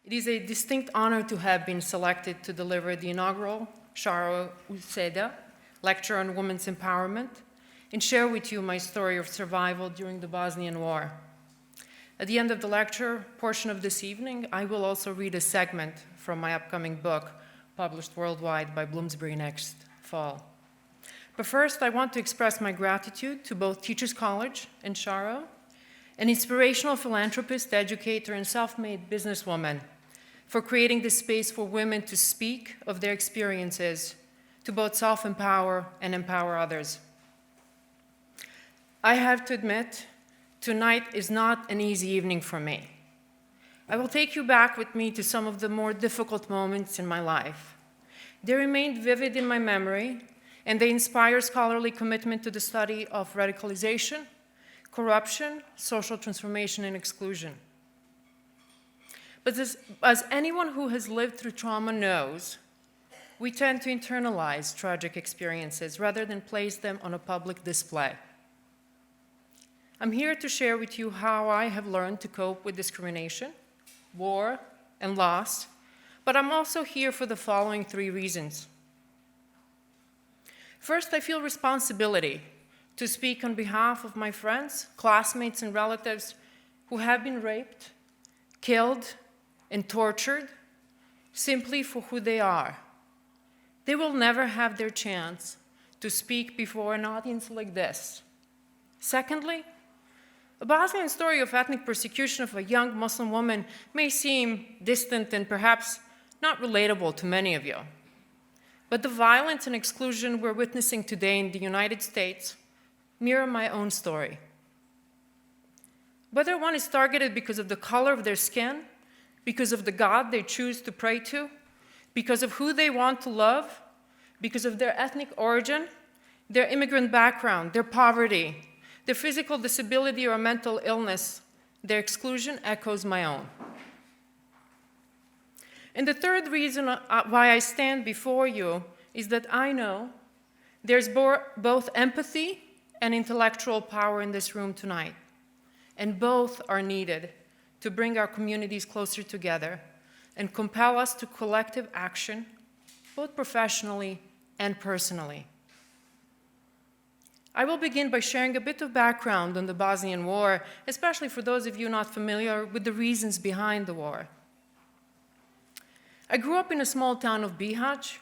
It is a distinct honor to have been selected to deliver the inaugural Charo Uceda lecture on women's empowerment and share with you my story of survival during the Bosnian War. At the end of the lecture portion of this evening, I will also read a segment from my upcoming book, published worldwide by Bloomsbury next fall. But first, I want to express my gratitude to both Teachers College and Charo, an inspirational philanthropist, educator, and self-made businesswoman, for creating this space for women to speak of their experiences, to both self-empower and empower others. I have to admit, tonight is not an easy evening for me. I will take you back with me to some of the more difficult moments in my life. They remain vivid in my memory, and they inspire scholarly commitment to the study of radicalization, corruption, social transformation, and exclusion. But as anyone who has lived through trauma knows, we tend to internalize tragic experiences rather than place them on a public display. I'm here to share with you how I have learned to cope with discrimination, war, and loss, but I'm also here for the following 3 reasons. First, I feel responsibility to speak on behalf of my friends, classmates, and relatives who have been raped, killed, and tortured simply for who they are. They will never have their chance to speak before an audience like this. Secondly, a Bosnian story of ethnic persecution of a young Muslim woman may seem distant and perhaps not relatable to many of you. But the violence and exclusion we're witnessing today in the United States mirror my own story. Whether one is targeted because of the color of their skin, because of the God they choose to pray to, because of who they want to love, because of their ethnic origin, their immigrant background, their poverty, their physical disability or mental illness, their exclusion echoes my own. And the third reason why I stand before you is that I know there's both empathy and intellectual power in this room tonight, and both are needed to bring our communities closer together and compel us to collective action, both professionally and personally. I will begin by sharing a bit of background on the Bosnian War, especially for those of you not familiar with the reasons behind the war. I grew up in a small town of Bihać,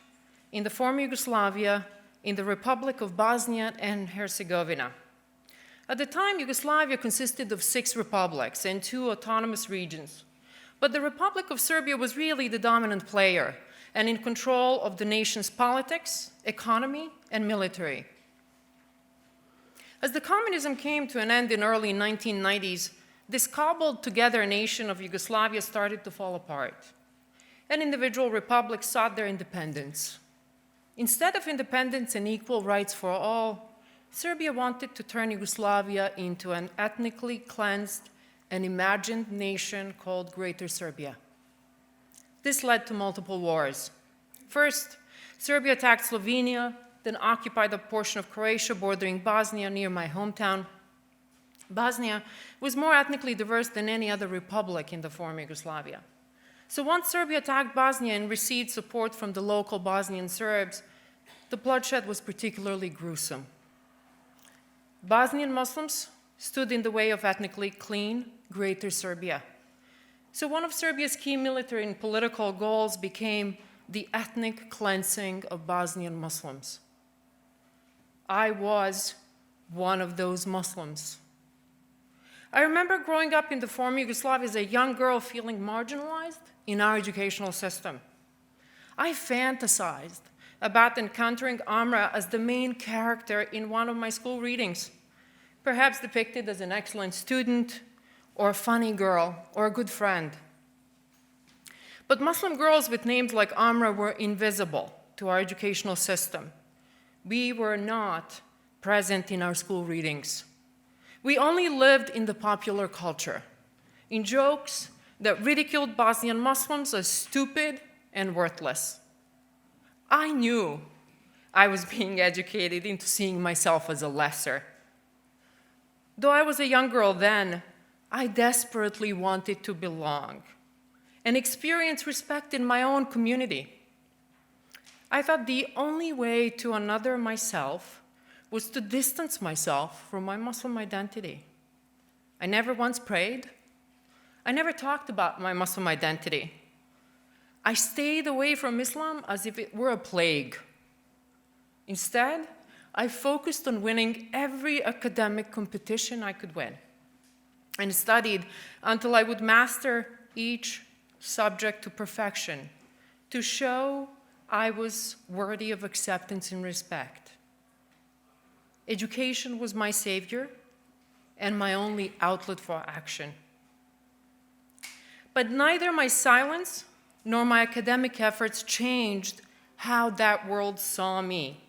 in the former Yugoslavia, in the Republic of Bosnia and Herzegovina. At the time, Yugoslavia consisted of 6 republics and 2 autonomous regions. But the Republic of Serbia was really the dominant player and in control of the nation's politics, economy, and military. As the communism came to an end in early 1990s, this cobbled together nation of Yugoslavia started to fall apart, and individual republics sought their independence. Instead of independence and equal rights for all, Serbia wanted to turn Yugoslavia into an ethnically cleansed and imagined nation called Greater Serbia. This led to multiple wars. First, Serbia attacked Slovenia, then occupied a portion of Croatia bordering Bosnia near my hometown. Bosnia was more ethnically diverse than any other republic in the former Yugoslavia. So once Serbia attacked Bosnia and received support from the local Bosnian Serbs, the bloodshed was particularly gruesome. Bosnian Muslims stood in the way of ethnically clean Greater Serbia. So one of Serbia's key military and political goals became the ethnic cleansing of Bosnian Muslims. I was one of those Muslims. I remember growing up in the former Yugoslavia as a young girl feeling marginalized in our educational system. I fantasized about encountering Amra as the main character in one of my school readings, perhaps depicted as an excellent student, or a funny girl, or a good friend. But Muslim girls with names like Amra were invisible to our educational system. We were not present in our school readings. We only lived in the popular culture, in jokes that ridiculed Bosnian Muslims as stupid and worthless. I knew I was being educated into seeing myself as a lesser. Though I was a young girl then, I desperately wanted to belong. and experience respect in my own community. I thought the only way to another myself was to distance myself from my Muslim identity. I never once prayed. I never talked about my Muslim identity. I stayed away from Islam as if it were a plague. Instead, I focused on winning every academic competition I could win and studied until I would master each subject to perfection to show I was worthy of acceptance and respect. Education was my savior and my only outlet for action. But neither my silence nor my academic efforts changed how that world saw me.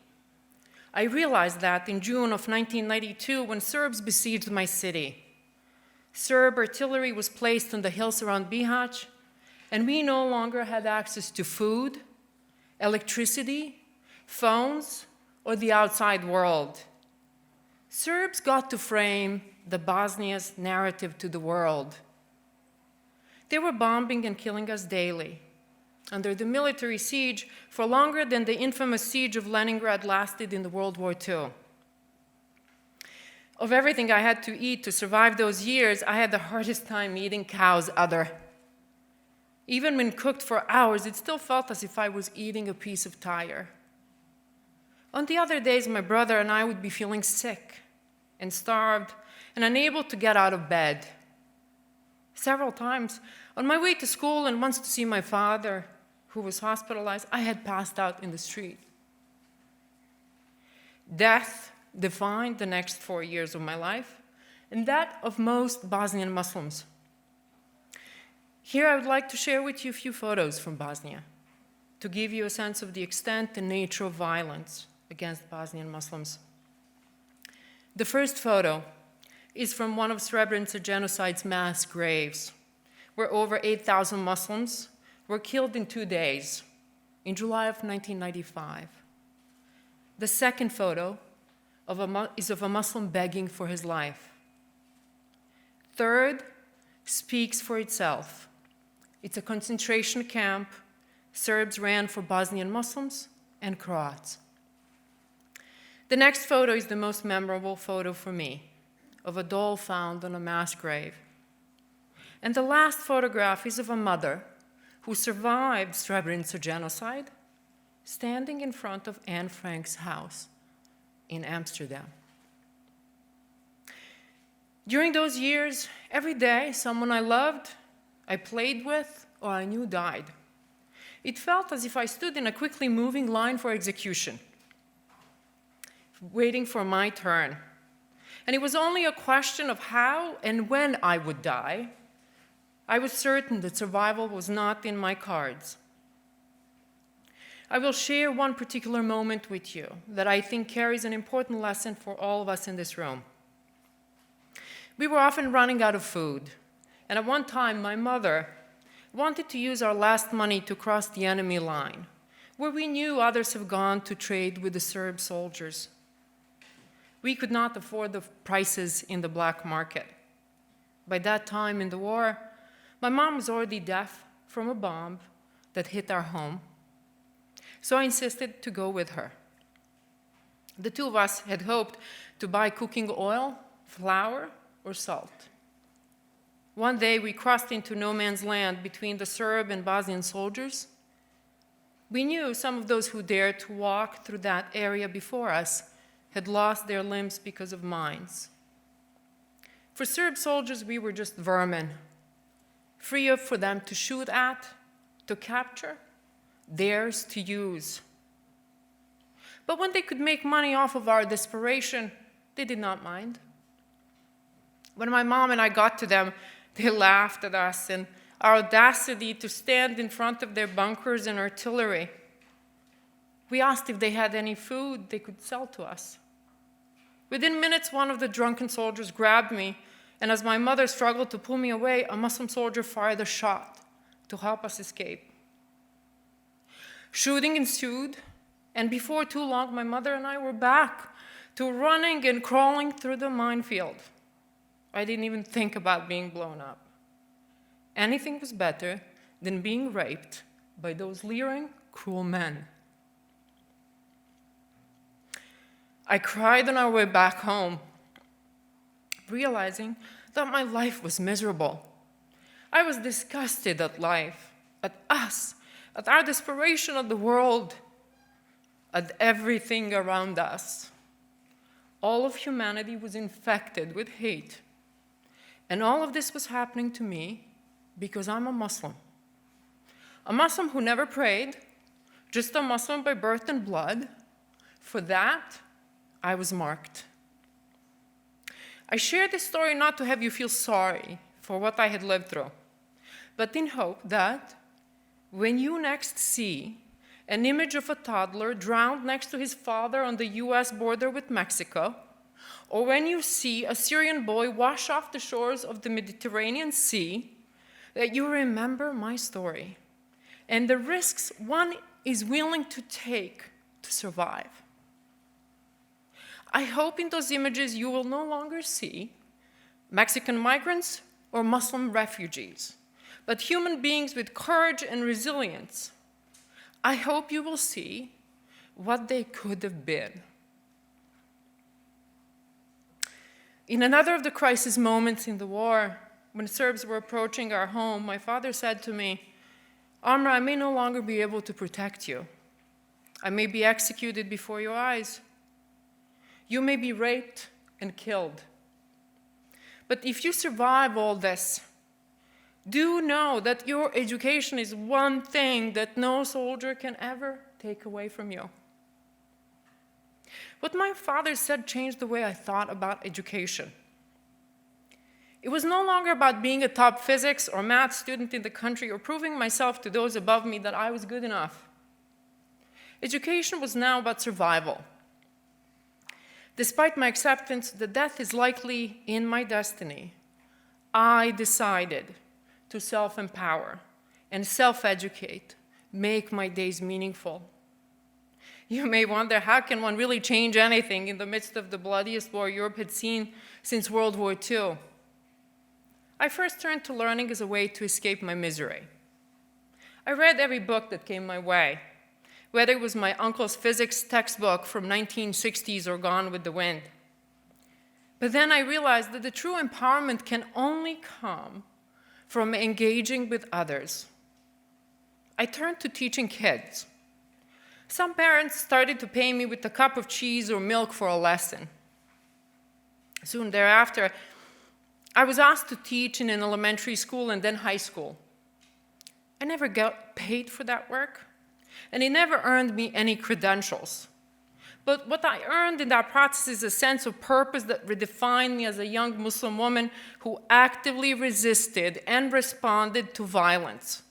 I realized that in June of 1992 when Serbs besieged my city. Serb artillery was placed on the hills around Bihać, and we no longer had access to food, electricity, phones, or the outside world. Serbs got to frame the Bosnia's narrative to the world. They were bombing and killing us daily, under the military siege for longer than the infamous siege of Leningrad lasted in the World War II. Of everything I had to eat to survive those years, I had the hardest time eating cow's udder. Even when cooked for hours, it still felt as if I was eating a piece of tire. On the other days, my brother and I would be feeling sick and starved and unable to get out of bed. Several times, on my way to school and once to see my father, who was hospitalized, I had passed out in the street. Death defined the next 4 years of my life, and that of most Bosnian Muslims. Here I would like to share with you a few photos from Bosnia to give you a sense of the extent and nature of violence against Bosnian Muslims. The first photo is from one of Srebrenica genocide's mass graves, where over 8,000 Muslims were killed in 2 days, in July of 1995. The second photo is of a Muslim begging for his life. Third speaks for itself. It's a concentration camp Serbs ran for Bosnian Muslims and Croats. The next photo is the most memorable photo for me, of a doll found on a mass grave. And the last photograph is of a mother who survived Srebrenica genocide, standing in front of Anne Frank's house in Amsterdam. During those years, every day, someone I loved, I played with, or I knew died. It felt as if I stood in a quickly moving line for execution, waiting for my turn. And it was only a question of how and when I would die. I was certain that survival was not in my cards. I will share one particular moment with you that I think carries an important lesson for all of us in this room. We were often running out of food, and at one time my mother wanted to use our last money to cross the enemy line, where we knew others have gone to trade with the Serb soldiers. We could not afford the prices in the black market. By that time in the war, my mom was already deaf from a bomb that hit our home, so I insisted to go with her. The two of us had hoped to buy cooking oil, flour, or salt. One day we crossed into no man's land between the Serb and Bosnian soldiers. We knew some of those who dared to walk through that area before us had lost their limbs because of mines. For Serb soldiers, we were just vermin, free for them to shoot at, to capture, theirs to use. But when they could make money off of our desperation, they did not mind. When my mom and I got to them, they laughed at us and our audacity to stand in front of their bunkers and artillery. We asked if they had any food they could sell to us. Within minutes, one of the drunken soldiers grabbed me, and as my mother struggled to pull me away, a Muslim soldier fired a shot to help us escape. Shooting ensued, and before too long, my mother and I were back to running and crawling through the minefield. I didn't even think about being blown up. Anything was better than being raped by those leering, cruel men. I cried on our way back home, realizing that my life was miserable. I was disgusted at life, at us, at our desperation at the world, at everything around us. All of humanity was infected with hate. And all of this was happening to me because I'm a Muslim. A Muslim who never prayed, just a Muslim by birth and blood. For that, I was marked. I share this story not to have you feel sorry for what I had lived through, but in hope that when you next see an image of a toddler drowned next to his father on the US border with Mexico, or when you see a Syrian boy wash off the shores of the Mediterranean Sea, that you remember my story and the risks one is willing to take to survive. I hope in those images you will no longer see Mexican migrants or Muslim refugees, but human beings with courage and resilience. I hope you will see what they could have been. In another of the crisis moments in the war, when Serbs were approaching our home, my father said to me, "Amra, I may no longer be able to protect you. I may be executed before your eyes. You may be raped and killed. But if you survive all this, do know that your education is one thing that no soldier can ever take away from you." What my father said changed the way I thought about education. It was no longer about being a top physics or math student in the country or proving myself to those above me that I was good enough. Education was now about survival. Despite my acceptance that death is likely in my destiny, I decided to self-empower and self-educate, make my days meaningful. You may wonder, how can one really change anything in the midst of the bloodiest war Europe had seen since World War II? I first turned to learning as a way to escape my misery. I read every book that came my way, whether it was my uncle's physics textbook from 1960s or Gone with the Wind. But then I realized that the true empowerment can only come from engaging with others. I turned to teaching kids. Some parents started to pay me with a cup of cheese or milk for a lesson. Soon thereafter, I was asked to teach in an elementary school and then high school. I never got paid for that work, and it never earned me any credentials. But what I earned in that process is a sense of purpose that redefined me as a young Muslim woman who actively resisted and responded to violence.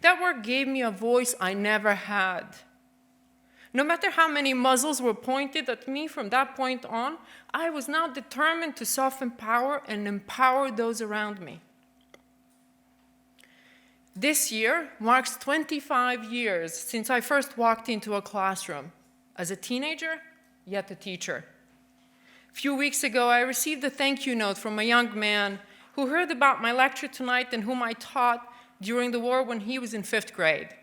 That work gave me a voice I never had. No matter how many muzzles were pointed at me from that point on, I was now determined to self-empower and empower those around me. This year marks 25 years since I first walked into a classroom as a teenager, yet a teacher. A few weeks ago, I received a thank you note from a young man who heard about my lecture tonight and whom I taught during the war when he was in 5th grade.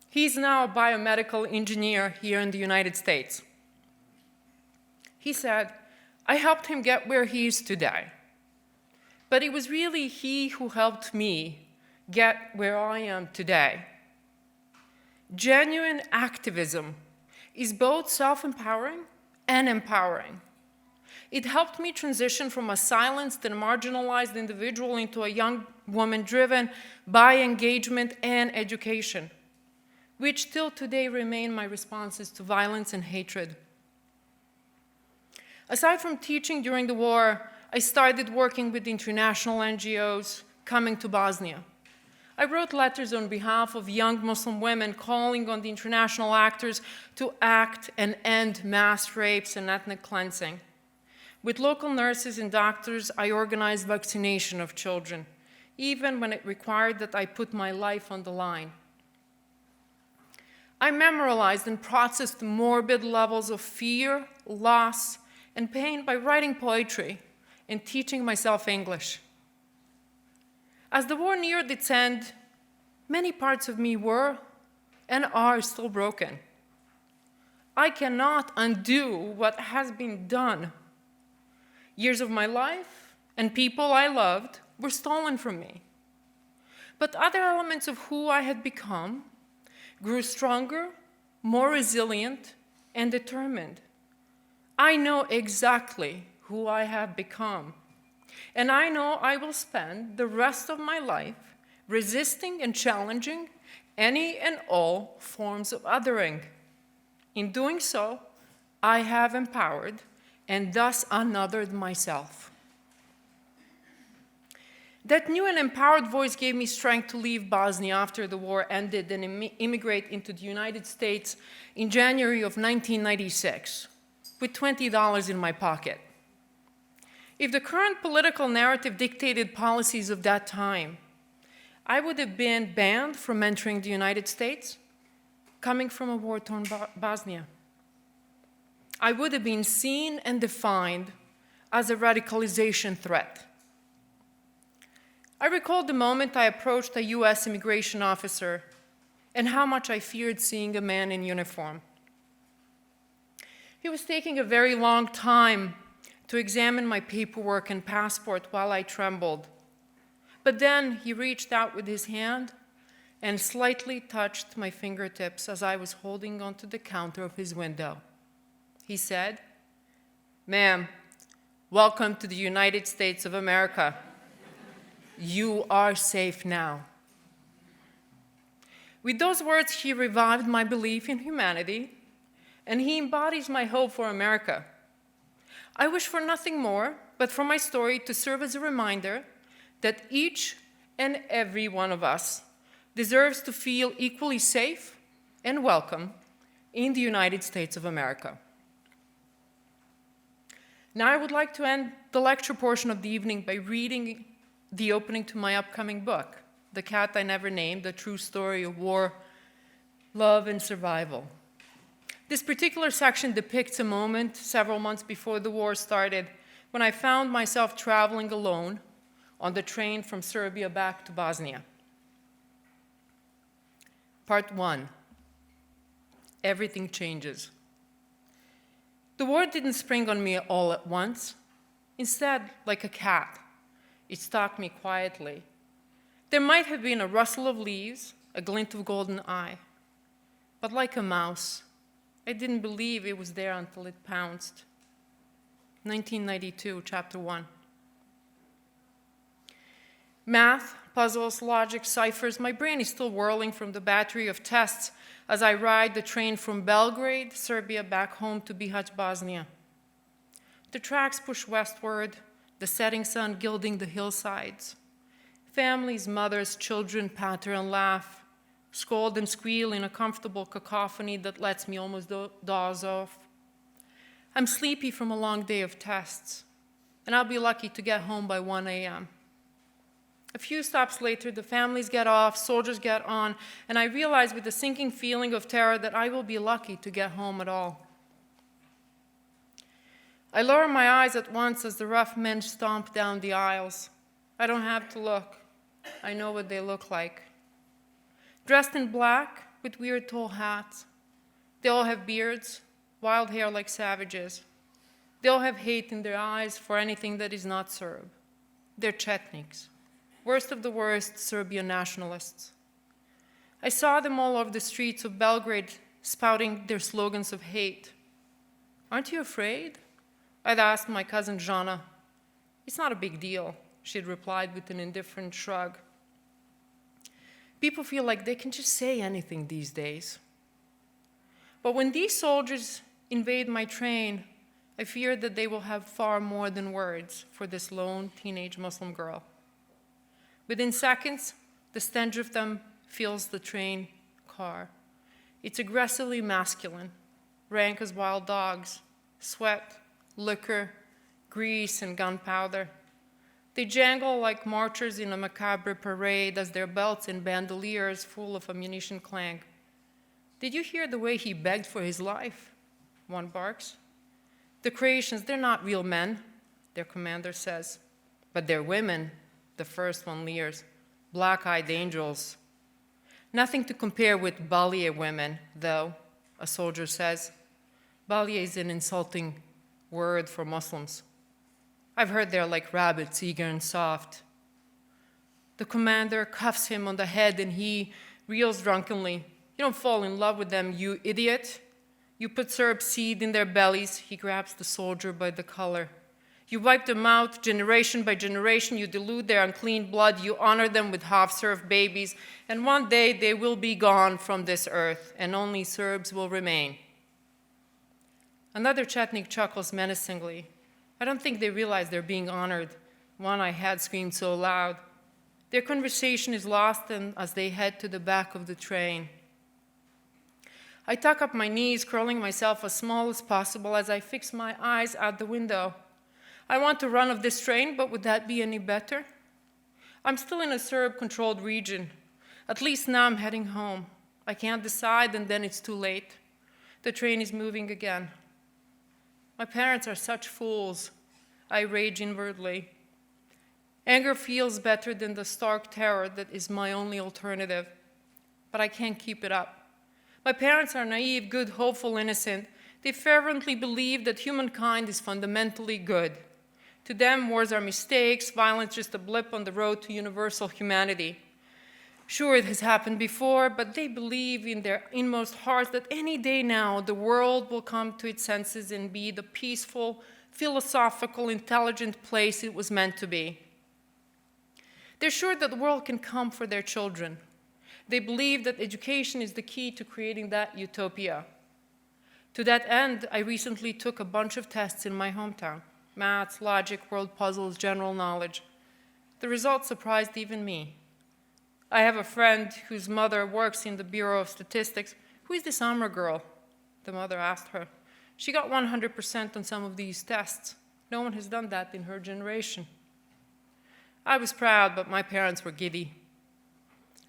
He's now a biomedical engineer here in the United States. He said, "I helped him get where he is today, but it was really he who helped me get where I am today." Genuine activism is both self-empowering and empowering. It helped me transition from a silenced and marginalized individual into a young woman driven by engagement and education, which till today remain my responses to violence and hatred. Aside from teaching during the war, I started working with international NGOs coming to Bosnia. I wrote letters on behalf of young Muslim women calling on the international actors to act and end mass rapes and ethnic cleansing. With local nurses and doctors, I organized vaccination of children, even when it required that I put my life on the line. I memorialized and processed morbid levels of fear, loss, and pain by writing poetry and teaching myself English. As the war neared its end, many parts of me were and are still broken. I cannot undo what has been done. Years of my life and people I loved were stolen from me. But other elements of who I had become grew stronger, more resilient, and determined. I know exactly who I have become, and I know I will spend the rest of my life resisting and challenging any and all forms of othering. In doing so, I have empowered and thus unothered myself. That new and empowered voice gave me strength to leave Bosnia after the war ended and immigrate into the United States in January of 1996 with $20 in my pocket. If the current political narrative dictated policies of that time, I would have been banned from entering the United States, coming from a war-torn Bosnia. I would have been seen and defined as a radicalization threat. I recalled the moment I approached a US immigration officer and how much I feared seeing a man in uniform. He was taking a very long time to examine my paperwork and passport while I trembled. But then he reached out with his hand and slightly touched my fingertips as I was holding onto the counter of his window. He said, "Ma'am, welcome to the United States of America. You are safe now." With those words, he revived my belief in humanity, and he embodies my hope for America. I wish for nothing more but for my story to serve as a reminder that each and every one of us deserves to feel equally safe and welcome in the United States of America. Now I would like to end the lecture portion of the evening by reading the opening to my upcoming book, The Cat I Never Named, The True Story of War, Love, and Survival. This particular section depicts a moment several months before the war started when I found myself traveling alone on the train from Serbia back to Bosnia. Part 1. Everything changes. The war didn't spring on me all at once. Instead, like a cat, it stalked me quietly. There might have been a rustle of leaves, a glint of golden eye, but like a mouse, I didn't believe it was there until it pounced. 1992, Chapter 1. Math, puzzles, logic, ciphers, my brain is still whirling from the battery of tests as I ride the train from Belgrade, Serbia, back home to Bihać, Bosnia. The tracks push westward, the setting sun gilding the hillsides. Families, mothers, children patter and laugh, scold and squeal in a comfortable cacophony that lets me almost doze off. I'm sleepy from a long day of tests, and I'll be lucky to get home by 1 a.m. A few stops later, the families get off, soldiers get on, and I realize with a sinking feeling of terror that I will be lucky to get home at all. I lower my eyes at once as the rough men stomp down the aisles. I don't have to look. I know what they look like. Dressed in black with weird tall hats. They all have beards, wild hair like savages. They all have hate in their eyes for anything that is not Serb. They're Chetniks. Worst of the worst Serbian nationalists. I saw them all over the streets of Belgrade spouting their slogans of hate. "Aren't you afraid?" I'd asked my cousin Jana. "It's not a big deal," she'd replied with an indifferent shrug. People feel like they can just say anything these days. But when these soldiers invade my train, I fear that they will have far more than words for this lone teenage Muslim girl. Within seconds, the stench of them fills the train car. It's aggressively masculine, rank as wild dogs, sweat, liquor, grease, and gunpowder. They jangle like marchers in a macabre parade as their belts and bandoliers full of ammunition clang. "Did you hear the way he begged for his life?" one barks. "The Croatians, they're not real men," their commander says. "But they're women," the first one leers. black-eyed angels. Nothing to compare with Balije women, though, a soldier says. Balije is an insulting word for Muslims. I've heard they're like rabbits, eager and soft. The commander cuffs him on the head and he reels drunkenly. You don't fall in love with them, you idiot. You put Serb seed in their bellies. He grabs the soldier by the collar. You wipe them out generation by generation. You dilute their unclean blood. You honor them with half-served babies. And one day they will be gone from this earth, and only Serbs will remain. Another Chetnik chuckles menacingly. I don't think they realize they're being honored. One I had screamed so loud. Their conversation is lost as they head to the back of the train. I tuck up my knees, curling myself as small as possible as I fix my eyes out the window. I want to run off this train, but would that be any better? I'm still in a Serb-controlled region. At least now I'm heading home. I can't decide, and then it's too late. The train is moving again. My parents are such fools. I rage inwardly. Anger feels better than the stark terror that is my only alternative, but I can't keep it up. My parents are naive, good, hopeful, innocent. They fervently believe that humankind is fundamentally good. To them, wars are mistakes, violence just a blip on the road to universal humanity. Sure, it has happened before, but they believe in their inmost hearts that any day now the world will come to its senses and be the peaceful, philosophical, intelligent place it was meant to be. They're sure that the world can come for their children. They believe that education is the key to creating that utopia. To that end, I recently took a bunch of tests in my hometown: maths, logic, world puzzles, general knowledge. The results surprised even me. I have a friend whose mother works in the Bureau of Statistics. Who is this Amra girl? The mother asked her. She got 100% on some of these tests. No one has done that in her generation. I was proud, but my parents were giddy.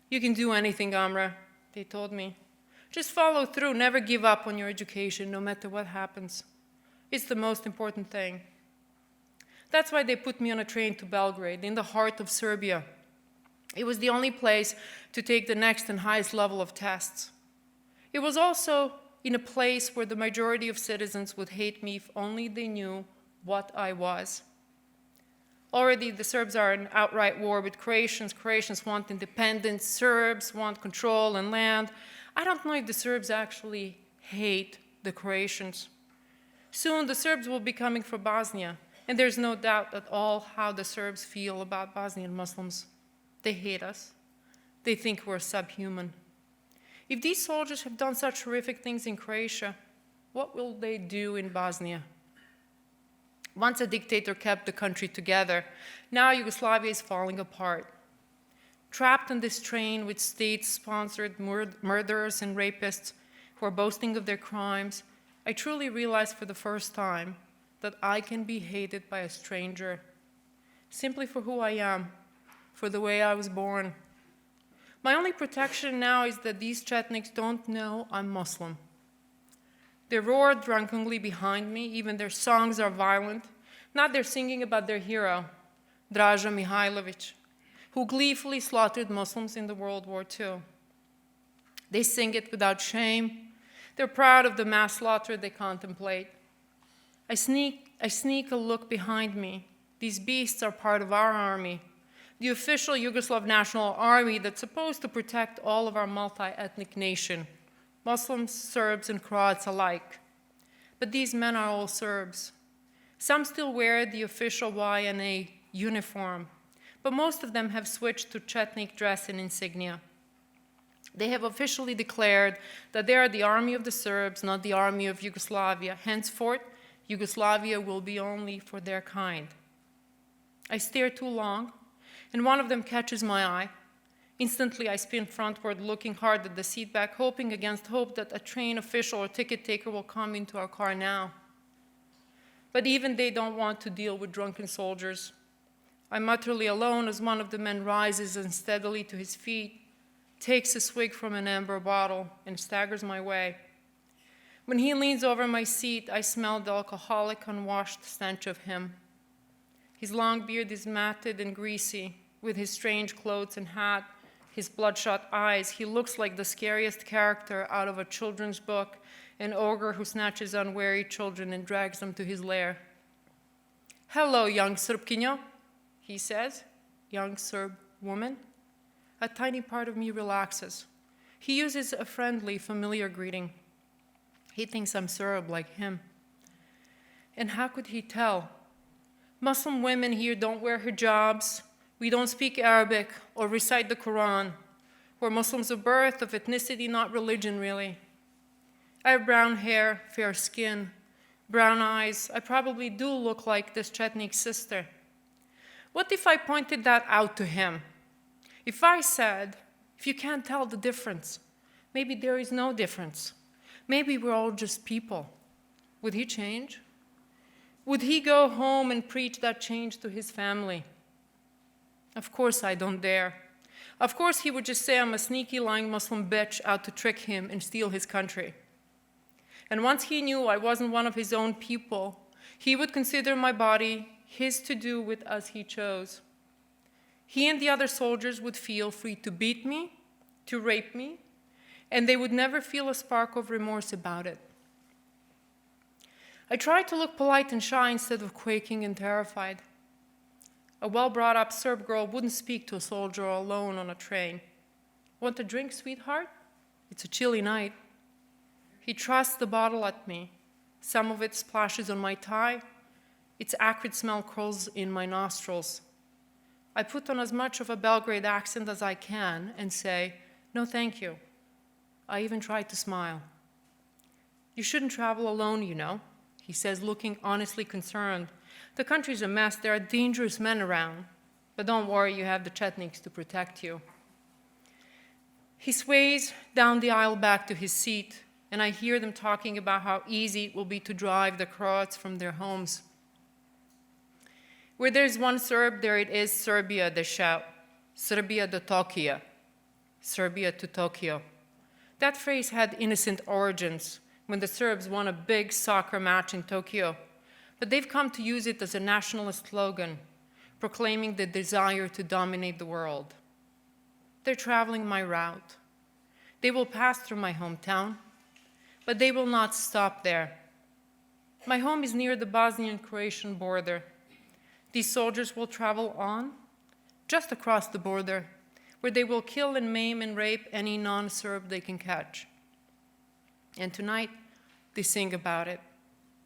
You can do anything, Amra, they told me. Just follow through, never give up on your education, no matter what happens. It's the most important thing. That's why they put me on a train to Belgrade, in the heart of Serbia. It was the only place to take the next and highest level of tests. It was also in a place where the majority of citizens would hate me if only they knew what I was. Already the Serbs are in outright war with Croatians. Croatians want independence. Serbs want control and land. I don't know if the Serbs actually hate the Croatians. Soon the Serbs will be coming for Bosnia, and there's no doubt at all how the Serbs feel about Bosnian Muslims. They hate us. They think we're subhuman. If these soldiers have done such horrific things in Croatia, what will they do in Bosnia? Once a dictator kept the country together. Now Yugoslavia is falling apart. Trapped on this train with state-sponsored murderers and rapists who are boasting of their crimes, I truly realized for the first time that I can be hated by a stranger simply for who I am, for the way I was born. My only protection now is that these Chetniks don't know I'm Muslim. They roar drunkenly behind me, even their songs are violent. Now they're singing about their hero, Draža Mihailović, who gleefully slaughtered Muslims in the World War II. They sing it without shame. They're proud of the mass slaughter they contemplate. I sneak a look behind me. These beasts are part of our army, the official Yugoslav National Army that's supposed to protect all of our multi-ethnic nation. Muslims, Serbs, and Croats alike. But these men are all Serbs. Some still wear the official YNA uniform, but most of them have switched to Chetnik dress and insignia. They have officially declared that they are the army of the Serbs, not the army of Yugoslavia. Henceforth, Yugoslavia will be only for their kind. I stare too long, and one of them catches my eye. Instantly, I spin frontward, looking hard at the seat back, hoping against hope that a train official or ticket taker will come into our car now. But even they don't want to deal with drunken soldiers. I'm utterly alone as one of the men rises unsteadily to his feet, takes a swig from an amber bottle, and staggers my way. When he leans over my seat, I smell the alcoholic, unwashed stench of him. His long beard is matted and greasy, with his strange clothes and hat, his bloodshot eyes. He looks like the scariest character out of a children's book, an ogre who snatches unwary children and drags them to his lair. "Hello, young Srpkinjo," he says, young Serb woman. A tiny part of me relaxes. He uses a friendly, familiar greeting. He thinks I'm Serb like him. And how could he tell? Muslim women here don't wear hijabs. We don't speak Arabic or recite the Quran. We're Muslims of birth, of ethnicity, not religion, really. I have brown hair, fair skin, brown eyes. I probably do look like this Chetnik's sister. What if I pointed that out to him? If I said, if you can't tell the difference, maybe there is no difference. Maybe we're all just people. Would he change? Would he go home and preach that change to his family? Of course I don't dare. Of course he would just say I'm a sneaky, lying Muslim bitch out to trick him and steal his country. And once he knew I wasn't one of his own people, he would consider my body his to do with as he chose. He and the other soldiers would feel free to beat me, to rape me, and they would never feel a spark of remorse about it. I tried to look polite and shy instead of quaking and terrified. A well-brought-up Serb girl wouldn't speak to a soldier alone on a train. "Want a drink, sweetheart? It's a chilly night." He thrusts the bottle at me. Some of it splashes on my tie. Its acrid smell curls in my nostrils. I put on as much of a Belgrade accent as I can and say, "No, thank you." I even try to smile. "You shouldn't travel alone, you know," he says, looking honestly concerned. "The country's a mess. There are dangerous men around. But don't worry, you have the Chetniks to protect you." He sways down the aisle back to his seat, and I hear them talking about how easy it will be to drive the Croats from their homes. Where there's one Serb, there it is Serbia, they shout. Serbia do Tokyo. Serbia to Tokyo. That phrase had innocent origins when the Serbs won a big soccer match in Tokyo, but they've come to use it as a nationalist slogan, proclaiming the desire to dominate the world. They're traveling my route. They will pass through my hometown, but they will not stop there. My home is near the Bosnian-Croatian border. These soldiers will travel on, just across the border, where they will kill and maim and rape any non-Serb they can catch. And tonight, they sing about it.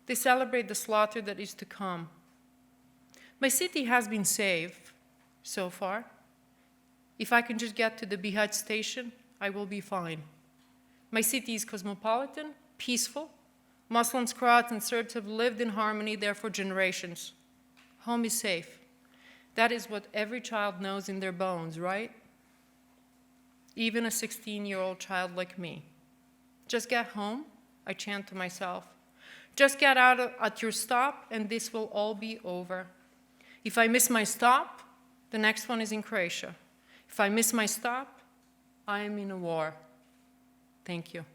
They celebrate the slaughter that is to come. My city has been safe so far. If I can just get to the Bihać station, I will be fine. My city is cosmopolitan, peaceful. Muslims, Croats, and Serbs have lived in harmony there for generations. Home is safe. That is what every child knows in their bones, right? Even a 16-year-old child like me. Just get home, I chant to myself. Just get out at your stop, and this will all be over. If I miss my stop, the next one is in Croatia. If I miss my stop, I am in a war. Thank you.